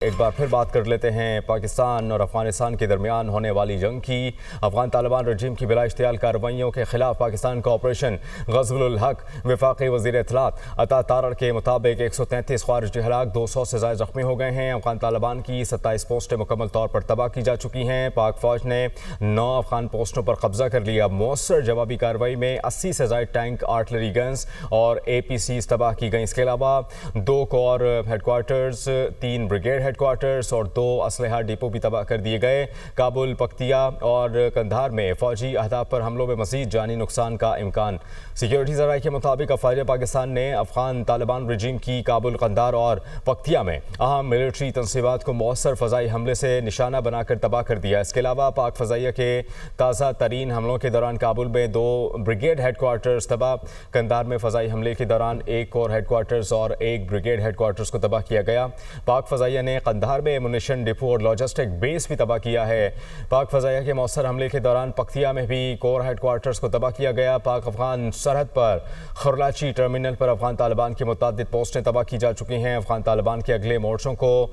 ایک بار پھر بات کر لیتے ہیں پاکستان اور افغانستان کے درمیان ہونے والی جنگ کی۔ افغان طالبان رجیم کی بلا اشتعال کارروائیوں کے خلاف پاکستان کا آپریشن غزل الحق وفاقی وزیر اطلاعات عطا تارڑ کے مطابق 133 خارجی ہلاک، 200 سے زائد زخمی ہو گئے ہیں۔ افغان طالبان کی 27 پوسٹیں مکمل طور پر تباہ کی جا چکی ہیں۔ پاک فوج نے 9 افغان پوسٹوں پر قبضہ کر لیا۔ مؤثر جوابی کارروائی میں 80 سے زائد ٹینک، آرٹلری گنز اور APCs تباہ کی گئیں۔ اس کے علاوہ 2 corps headquarters, 3 brigade headquarters اور 2 اسلحہ ڈپو بھی تباہ کر دیے گئے۔ کابل، پکتیا اور قندھار میں فوجی اہداف پر حملوں میں مزید جانی نقصان کا امکان۔ سیکیورٹی ذرائع کے مطابق افواج پاکستان نے افغان طالبان رجیم کی کابل، قندھار اور پکتیا میں اہم ملٹری تنصیبات کو مؤثر فضائی حملے سے نشانہ بنا کر تباہ کر دیا۔ اس کے علاوہ پاک فضائیہ کے تازہ ترین حملوں کے دوران کابل میں 2 بریگیڈ ہیڈ کوارٹرز تباہ، قندھار میں فضائی حملے کے دوران 1 کور ہیڈ کوارٹرز اور 1 بریگیڈ ہیڈ کوارٹرز کو تباہ کیا گیا۔ پاک فضائیہ نے قندھار میں ایمونیشن ڈپو اور لاجسٹک بیس بھی تباہ کیا ہے۔ پاک فضائیہ کے مؤثر حملے کے دوران پکتیا میں بھی کور ہیڈ کوارٹرز کو تباہ کیا گیا۔ پاک افغان سرحد پر خرلاچی ٹرمینل پر افغان طالبان کی متعدد پوسٹیں تباہ کی جا چکی ہیں۔ افغان طالبان کے اگلے مورچوں کو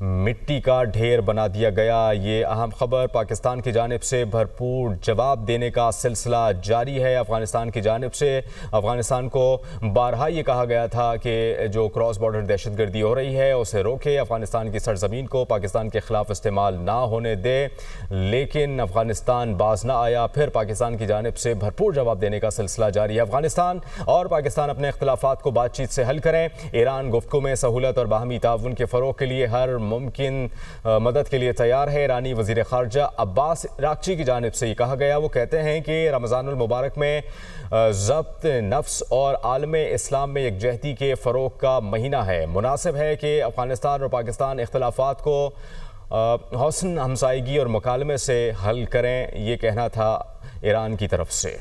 مٹی کا ڈھیر بنا دیا گیا۔ یہ اہم خبر، پاکستان کی جانب سے بھرپور جواب دینے کا سلسلہ جاری ہے۔ افغانستان کی جانب سے افغانستان کو بارہا یہ کہا گیا تھا کہ جو کراس بارڈر دہشت گردی ہو رہی ہے اسے روکے، افغانستان کی سرزمین کو پاکستان کے خلاف استعمال نہ ہونے دے، لیکن افغانستان باز نہ آیا۔ پھر پاکستان کی جانب سے بھرپور جواب دینے کا سلسلہ جاری ہے۔ افغانستان اور پاکستان اپنے اختلافات کو بات چیت سے حل کریں۔ ایران گفتگو میں سہولت اور باہمی تعاون کے فروغ کے لیے ہر ممکن مدد کے لیے تیار ہے۔ ایرانی وزیر خارجہ عباس اراغچی کی جانب سے یہ کہا گیا، وہ کہتے ہیں کہ رمضان المبارک میں ضبط نفس اور عالم اسلام میں یکجہتی کے فروغ کا مہینہ ہے۔ مناسب ہے کہ افغانستان اور پاکستان اختلافات کو حسن ہمسائیگی اور مکالمے سے حل کریں، یہ کہنا تھا ایران کی طرف سے۔